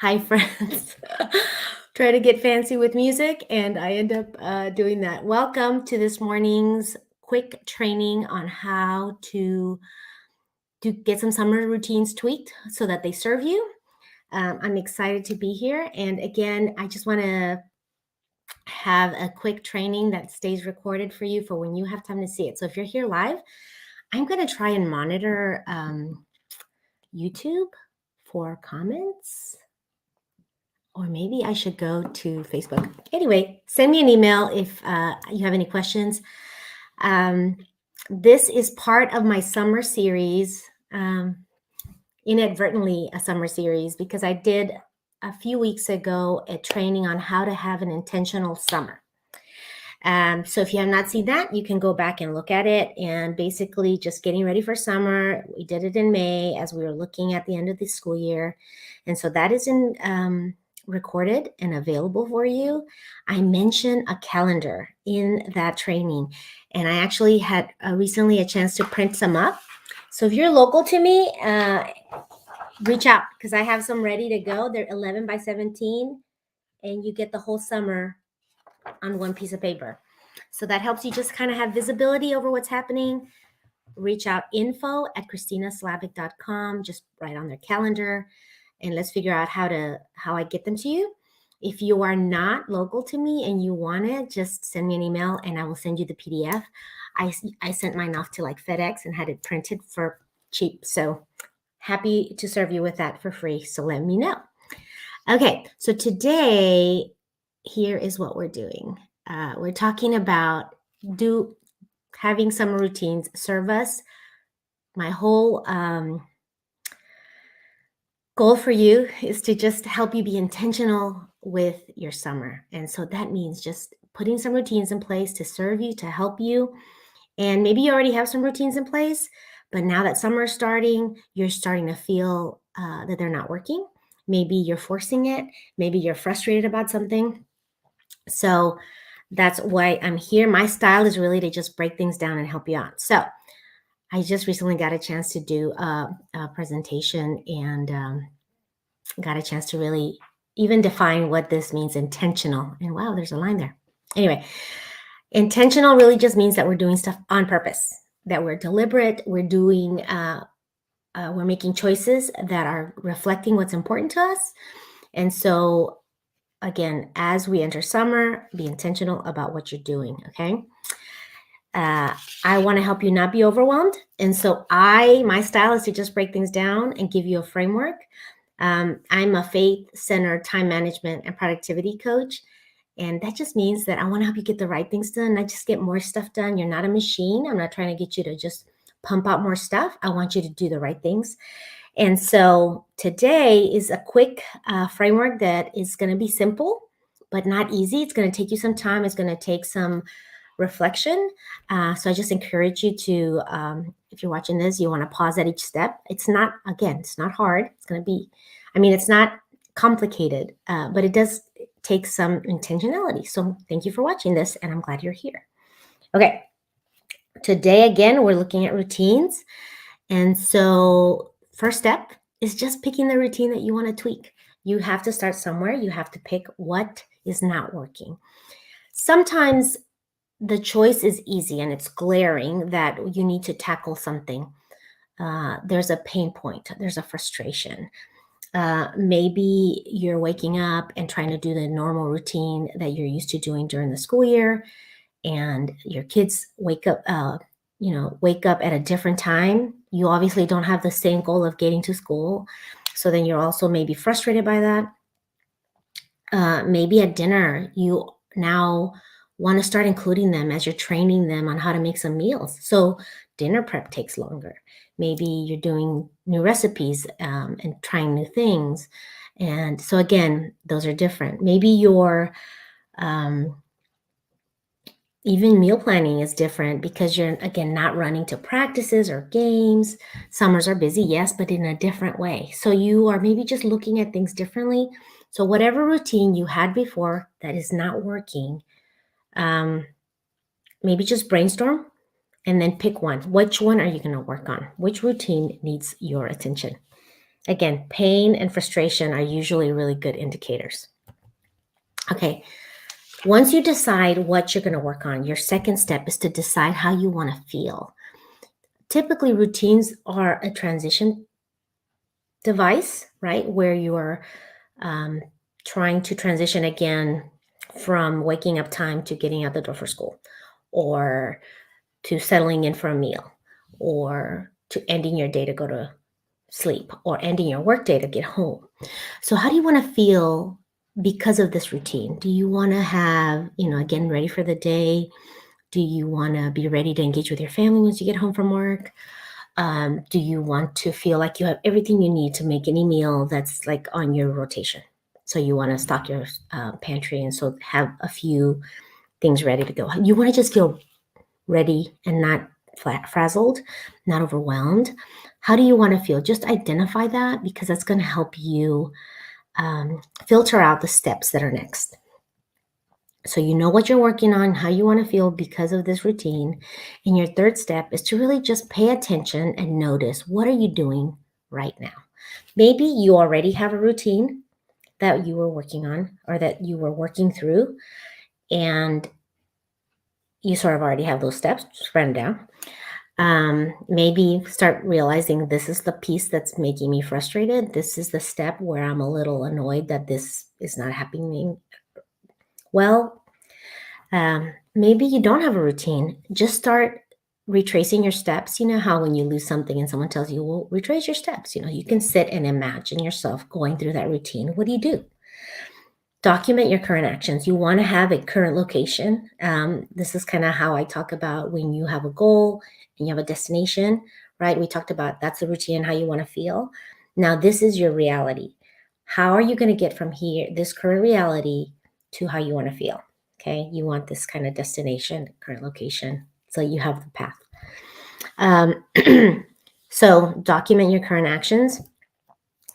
Hi, friends. Try to get fancy with music, and I end up doing that. Welcome to this morning's quick training on how to get some summer routines tweaked so that they serve you. I'm excited to be here. And again, I just want to have a quick training that stays recorded for you for when you have time to see it. So if you're here live, I'm going to try and monitor YouTube for comments. Or maybe I should go to Facebook. Anyway, send me an email if you have any questions. This is part of my summer series, inadvertently a summer series, because I did a few weeks ago a training on how to have an intentional summer. So if you have not seen that, you can go back and look at it, and basically just getting ready for summer. We did it in May as we were looking at the end of the school year. And so that is in recorded and available for you. I mentioned a calendar in that training, and I actually had recently a chance to print some up. So if you're local to me, reach out because I have some ready to go. They're 11 by 17, and you get the whole summer on one piece of paper. So that helps you just kind of have visibility over what's happening. Reach out info@christinaslavic.com, just write on their calendar, and let's figure out how I get them to you. If you are not local to me and you want it, just send me an email and I will send you the PDF. I sent mine off to like FedEx and had it printed for cheap. So happy to serve you with that for free. So let me know. Okay, so today, here is what we're doing. We're talking about having summer routines serve us. My whole goal for you is to just help you be intentional with your summer. And so that means just putting some routines in place to serve you, to help you. And maybe you already have some routines in place, but now that summer is starting, you're starting to feel that they're not working. Maybe you're forcing it. Maybe you're frustrated about something. So that's why I'm here. My style is really to just break things down and help you out. So I just recently got a chance to do a presentation and got a chance to really even define what this means, intentional. And wow, there's a line there. Anyway, intentional really just means that we're doing stuff on purpose, that we're deliberate, we're making choices that are reflecting what's important to us. And so again, as we enter summer, be intentional about what you're doing, okay? I want to help you not be overwhelmed. And so my style is to just break things down and give you a framework. I'm a faith-centered time management and productivity coach. And that just means that I want to help you get the right things done, not just get more stuff done. You're not a machine. I'm not trying to get you to just pump out more stuff. I want you to do the right things. And so today is a quick framework that is going to be simple, but not easy. It's going to take you some time. It's going to take some reflection. So I just encourage you to, if you're watching this, you want to pause at each step. It's not hard. It's not complicated, but it does take some intentionality. So thank you for watching this, and I'm glad you're here. Okay. Today, again, we're looking at routines. And so first step is just picking the routine that you want to tweak. You have to start somewhere. You have to pick what is not working. Sometimes the choice is easy and it's glaring that you need to tackle something. There's a pain point. There's a frustration. Maybe you're waking up and trying to do the normal routine that you're used to doing during the school year, and your kids wake up at a different time. You obviously don't have the same goal of getting to school. So then you're also maybe frustrated by that. Maybe at dinner, you now want to start including them as you're training them on how to make some meals. So dinner prep takes longer. Maybe you're doing new recipes and trying new things. And so again, those are different. Maybe you're even meal planning is different because you're, again, not running to practices or games. Summers are busy, yes, but in a different way. So you are maybe just looking at things differently. So whatever routine you had before that is not working, maybe just brainstorm and then pick one. Which one are you going to work on? Which routine needs your attention? Again, pain and frustration are usually really good indicators. Okay, once you decide what you're going to work on, your second step is to decide how you want to feel. Typically, routines are a transition device, right? Where you are um, trying to transition again from waking up time to getting out the door for school, or to settling in for a meal, or to ending your day to go to sleep, or ending your work day to get home. So, how do you want to feel because of this routine? Do you want to have, again, ready for the day? Do you want to be ready to engage with your family once you get home from work? Do you want to feel like you have everything you need to make any meal that's like on your rotation? So you want to stock your pantry and so have a few things ready to go. You want to just feel ready and not frazzled, not overwhelmed. How do you want to feel? Just identify that because that's going to help you filter out the steps that are next. So you know what you're working on, how you want to feel because of this routine. And your third step is to really just pay attention and notice what are you doing right now. Maybe you already have a routine that you were working on or that you were working through, and you sort of already have those steps, just write them down. Maybe start realizing this is the piece that's making me frustrated. This is the step where I'm a little annoyed that this is not happening well. Maybe you don't have a routine. Just start retracing your steps. You know how when you lose something and someone tells you, well, retrace your steps, you can sit and imagine yourself going through that routine. What do? Document your current actions. You want to have a current location. This is kind of how I talk about when you have a goal and you have a destination, right? We talked about that's the routine, how you want to feel. Now, this is your reality. How are you going to get from here, this current reality, to how you want to feel? Okay. You want this kind of destination, current location. So you have the path. Um, so document your current actions.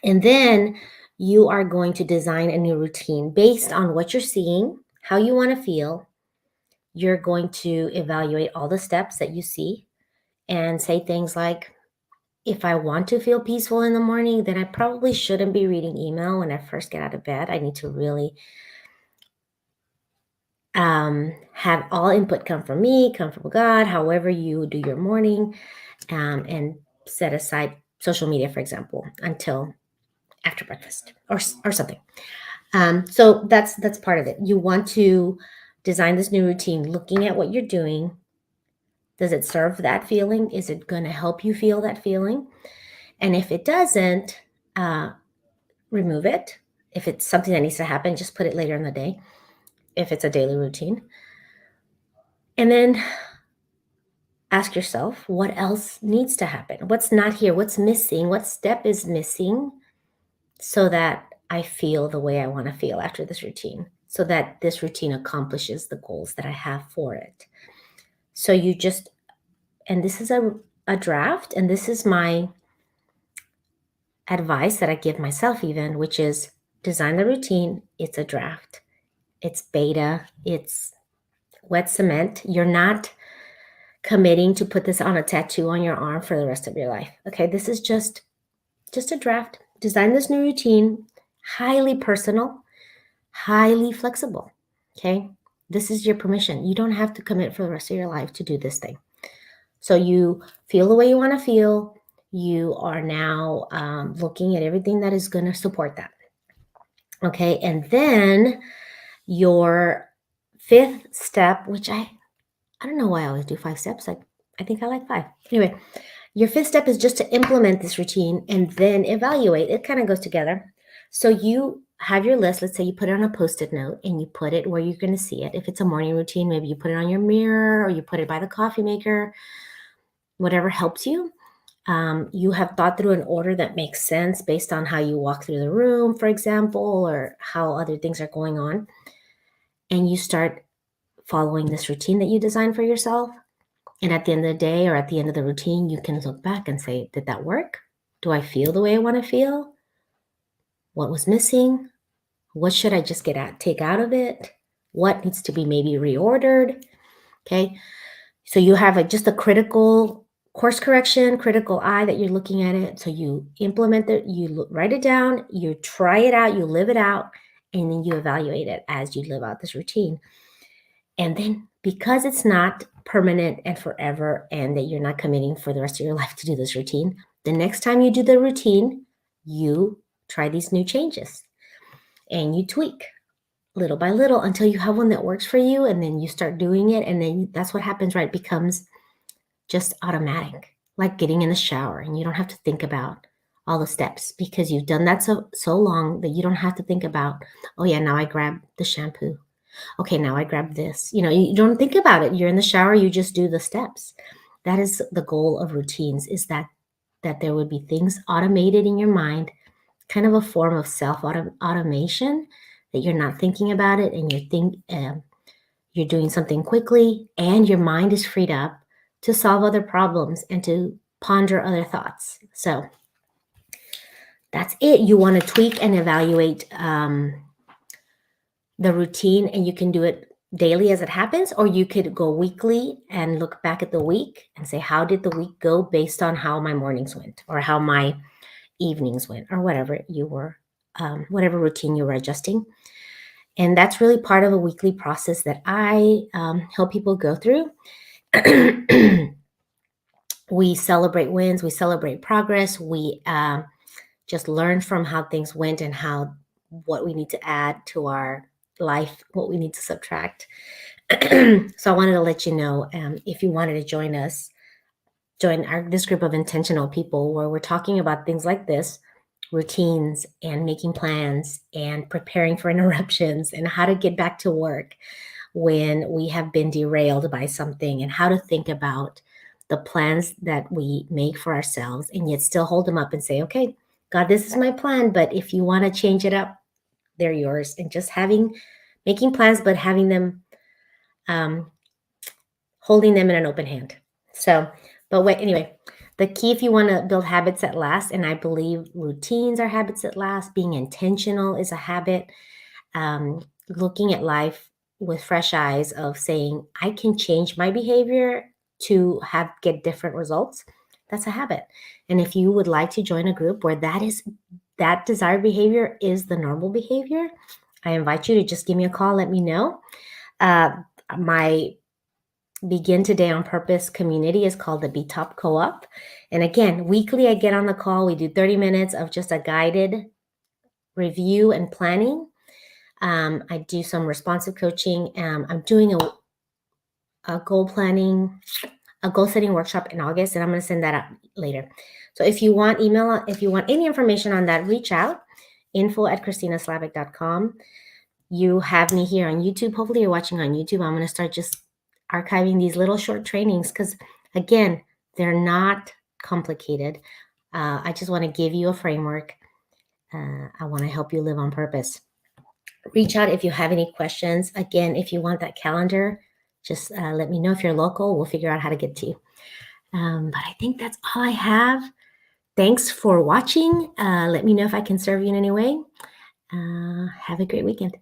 And then you are going to design a new routine based on what you're seeing, how you want to feel. You're going to evaluate all the steps that you see and say things like, if I want to feel peaceful in the morning, then I probably shouldn't be reading email when I first get out of bed. I need to really have all input come from me, come from God, however you do your morning, and set aside social media, for example, until after breakfast or something. So that's part of it. You want to design this new routine, looking at what you're doing. Does it serve that feeling? Is it going to help you feel that feeling? And if it doesn't, uh, remove it. If it's something that needs to happen, just put it later in the day. If it's a daily routine, and then ask yourself what else needs to happen. What's not here? What's missing? What step is missing? So that I feel the way I want to feel after this routine, so that this routine accomplishes the goals that I have for it. So you just, and this is a draft, and this is my advice that I give myself, even, which is design the routine. It's a draft, it's beta, it's wet cement. You're not committing to put this on a tattoo on your arm for the rest of your life. Okay, this is just a draft. Design this new routine, highly personal, highly flexible. Okay. This is your permission. You don't have to commit for the rest of your life to do this thing. So you feel the way you want to feel. You are now looking at everything that is going to support that. Okay. And then your fifth step, which I don't know why I always do 5 steps. I think I like 5. Anyway, your fifth step is just to implement this routine and then evaluate. It kind of goes together. So you have your list. Let's say you put it on a Post-it note and you put it where you're going to see it. If it's a morning routine, maybe you put it on your mirror or you put it by the coffee maker, whatever helps you. You have thought through an order that makes sense based on how you walk through the room, for example, or how other things are going on. And you start following this routine that you designed for yourself. And at the end of the day or at the end of the routine, you can look back and say, did that work? Do I feel the way I want to feel? What was missing? What should I just take out of it? What needs to be maybe reordered? Okay. So you have just a critical course correction, critical eye that you're looking at it. So you implement it, write it down, you try it out, you live it out, and then you evaluate it as you live out this routine. And then because it's not permanent and forever, and that you're not committing for the rest of your life to do this routine, the next time you do the routine, you try these new changes and you tweak little by little until you have one that works for you. And then you start doing it. And then that's what happens, right? It becomes just automatic, like getting in the shower, and you don't have to think about all the steps because you've done that so long that you don't have to think about, oh yeah, now I grab the shampoo. Okay, now I grab this. You don't think about it. You're in the shower, you just do the steps. That is the goal of routines, is that there would be things automated in your mind, kind of a form of automation, that you're not thinking about it, and you're doing something quickly, and your mind is freed up to solve other problems and to ponder other thoughts. So that's it. You want to tweak and evaluate the routine, and you can do it daily as it happens, or you could go weekly and look back at the week and say, how did the week go based on how my mornings went or how my evenings went, or whatever routine you were adjusting. And that's really part of a weekly process that I help people go through. We celebrate wins, we celebrate progress, we just learn from how things went and what we need to add to our life, what we need to subtract. So I wanted to let you know, if you wanted to join this group of intentional people where we're talking about things like this, routines and making plans and preparing for interruptions and how to get back to work when we have been derailed by something, and how to think about the plans that we make for ourselves and yet still hold them up and say, okay, God, this is my plan, but if you want to change it up, they're yours. And just making plans, but having them, holding them in an open hand. So, anyway, the key, if you want to build habits that last, and I believe routines are habits that last, being intentional is a habit, looking at life with fresh eyes of saying, I can change my behavior to get different results. That's a habit. And if you would like to join a group where that desired behavior is the normal behavior, I invite you to just give me a call. Let me know. My Begin Today on Purpose community is called the Be Top Co-op. And again, weekly I get on the call. We do 30 minutes of just a guided review and planning. I do some responsive coaching. I'm doing a goal setting workshop in August, and I'm going to send that out later. So if you want any information on that, reach out, info@christinaslavic.com. You have me here on YouTube. Hopefully you're watching on YouTube. I'm going to start just archiving these little short trainings because, again, they're not complicated. I just want to give you a framework. I want to help you live on purpose. Reach out if you have any questions. Again, if you want that calendar, just let me know. If you're local, we'll figure out how to get to you. But I think that's all I have. Thanks for watching. Let me know if I can serve you in any way. Have a great weekend.